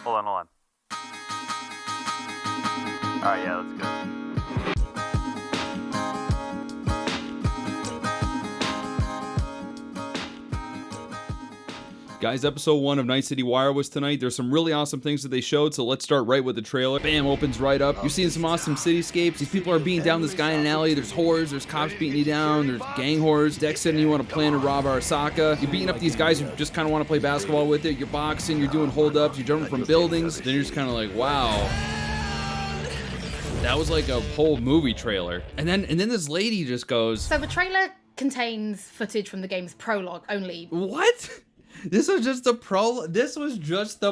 Hold on, hold on. Alright, yeah, that's good. Guys, episode 1 of Night City Wire was tonight. There's some really awesome things that they showed, so let's start right with the trailer. Bam, opens right up. You're seeing some awesome cityscapes. These people are beating down this guy in an alley. There's whores, there's cops beating you down, there's gang whores. Dex said you want to plan to rob Arasaka. You're beating up these guys who just kind of want to play basketball with it. You're boxing, you're doing holdups, you're jumping from buildings. Then you're just kind of like, wow. That was like a whole movie trailer. And then this lady just goes... So the trailer contains footage from the game's prologue only. What? This was just the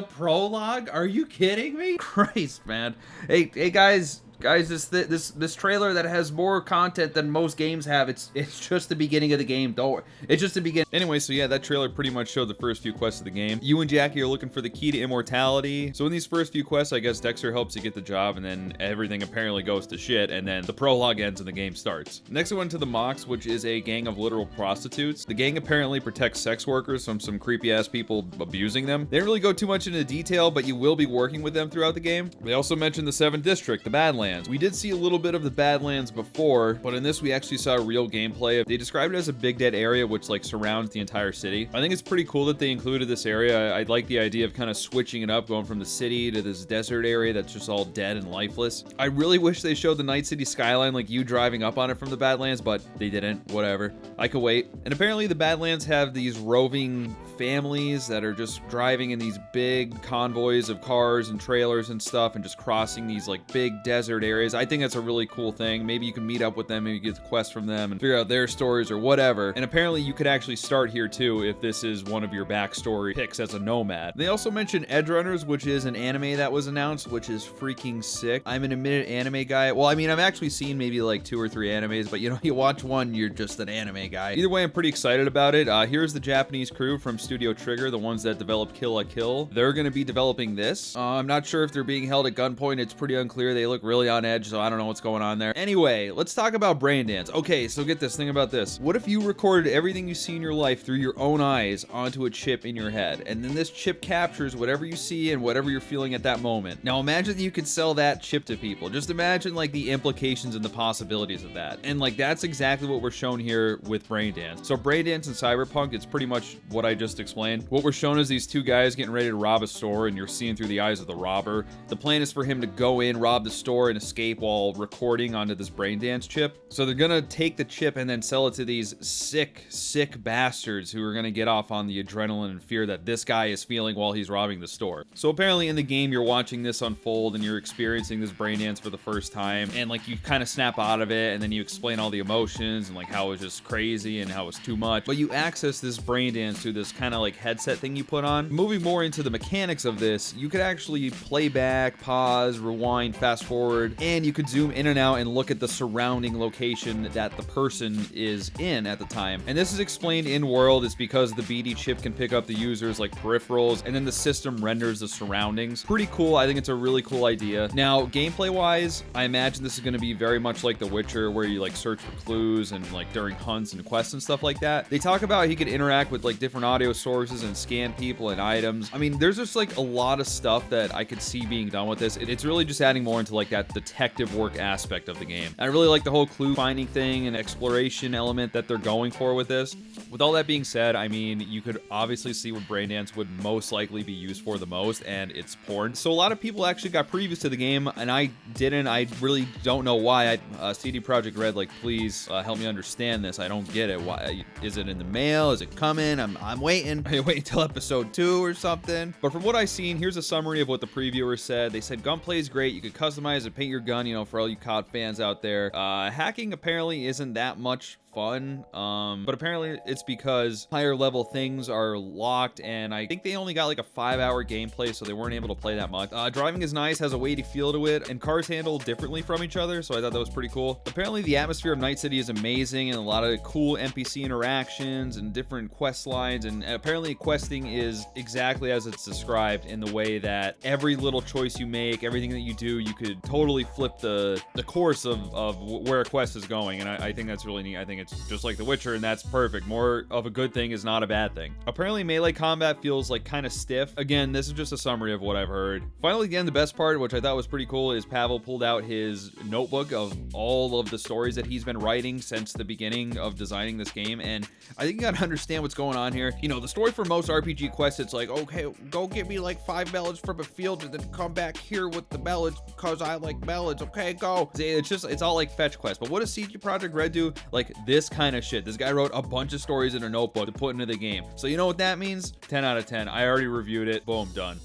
prologue? Are you kidding me? Christ, man. Hey guys, this trailer that has more content than most games have, it's just the beginning of the game. Don't worry. It's just the beginning. Anyway, so yeah, that trailer pretty much showed the first few quests of the game. You and Jackie are looking for the key to immortality. So in these first few quests, I guess Dexter helps you get the job, and then everything apparently goes to shit, and then the prologue ends and the game starts. Next, I went to the Mox, which is a gang of literal prostitutes. The gang apparently protects sex workers from some creepy ass people abusing them. They didn't really go too much into detail, but you will be working with them throughout the game. They also mentioned the 7th District, the Badlands. We did see a little bit of the Badlands before, but in this we actually saw real gameplay. They described it as a big dead area which like surrounds the entire city. I think it's pretty cool that they included this area. I like the idea of kind of switching it up, going from the city to this desert area that's just all dead and lifeless. I really wish they showed the Night City skyline, like you driving up on it from the Badlands, but they didn't. Whatever. I could wait. And apparently the Badlands have these roving families that are just driving in these big convoys of cars and trailers and stuff and just crossing these like big desert areas. I think that's a really cool thing. Maybe you can meet up with them, maybe get the quest from them and figure out their stories or whatever. And apparently you could actually start here too if this is one of your backstory picks as a nomad. They also mentioned Edgerunners, which is an anime that was announced, which is freaking sick. I'm an admitted anime guy. Well, I mean, I've actually seen maybe like 2 or 3 animes, but you know, you watch one, you're just an anime guy. Either way, I'm pretty excited about it. Here's the Japanese crew from Studio Trigger, the ones that developed Kill la Kill. They're going to be developing this. I'm not sure if they're being held at gunpoint. It's pretty unclear. They look really on edge, so I don't know what's going on there. Anyway, let's talk about Braindance. Okay, so get this, think about this. What if you recorded everything you see in your life through your own eyes onto a chip in your head, and then this chip captures whatever you see and whatever you're feeling at that moment? Now imagine that you could sell that chip to people. Just imagine like the implications and the possibilities of that. And like that's exactly what we're shown here with Braindance. So Braindance and Cyberpunk, it's pretty much what I just explained. What we're shown is these 2 guys getting ready to rob a store, and you're seeing through the eyes of the robber. The plan is for him to go in, rob the store, and escape while recording onto this Braindance chip. So they're gonna take the chip and then sell it to these sick bastards who are gonna get off on the adrenaline and fear that this guy is feeling while he's robbing the store. So apparently in the game you're watching this unfold and you're experiencing this Braindance for the first time, and like you kind of snap out of it and then you explain all the emotions and like how it was just crazy and how it was too much. But you access this Braindance through this kind of like headset thing you put on. Moving more into the mechanics of this, you could actually play back, pause, rewind, fast forward, and you could zoom in and out and look at the surrounding location that the person is in at the time. And this is explained in world. It's because the BD chip can pick up the user's like peripherals, and then the system renders the surroundings. Pretty cool. I think it's a really cool idea. Now, gameplay wise, I imagine this is going to be very much like The Witcher, where you like search for clues and like during hunts and quests and stuff like that. They talk about he could interact with like different audio sources and scan people and items. I mean, there's just like a lot of stuff that I could see being done with this. It's really just adding more into like that detective work aspect of the game. I really like the whole clue finding thing and exploration element that they're going for with this. With all that being said, I mean, you could obviously see what Braindance would most likely be used for the most, and it's porn. So a lot of people actually got previews to the game, and I didn't. I really don't know why. CD Projekt Red, like, please help me understand this. I don't get it. Why is it in the mail? Is it coming? I'm waiting. Are you waiting till episode 2 or something? But from what I've seen, here's a summary of what the previewer said. They said gunplay is great. You could customize and paint your gun, you know, for all you COD fans out there. Hacking apparently isn't that much fun, but apparently it's because higher level things are locked, and I think they only got like a 5-hour gameplay, so they weren't able to play that much. Driving is nice, has a weighty feel to it, and cars handle differently from each other, so I thought that was pretty cool. Apparently the atmosphere of Night City is amazing, and a lot of cool NPC interactions and different quest lines, and apparently questing is exactly as it's described, in the way that every little choice you make, everything that you do, you could totally flip the course of where a quest is going, and I think that's really neat. I think everything. It's just like The Witcher, and that's perfect. More of a good thing is not a bad thing. Apparently, melee combat feels like kind of stiff. Again, this is just a summary of what I've heard. Finally, again, the best part, which I thought was pretty cool, is Pavel pulled out his notebook of all of the stories that he's been writing since the beginning of designing this game, and I think you gotta understand what's going on here. You know, the story for most RPG quests, it's like, okay, go get me like 5 melons from a field and then come back here with the melons because I like melons. Okay, go. It's all like fetch quests. But what does CG Projekt Red do? Like this kind of shit. This guy wrote a bunch of stories in a notebook to put into the game. So you know what that means? 10 out of 10. I already reviewed it. Boom, done.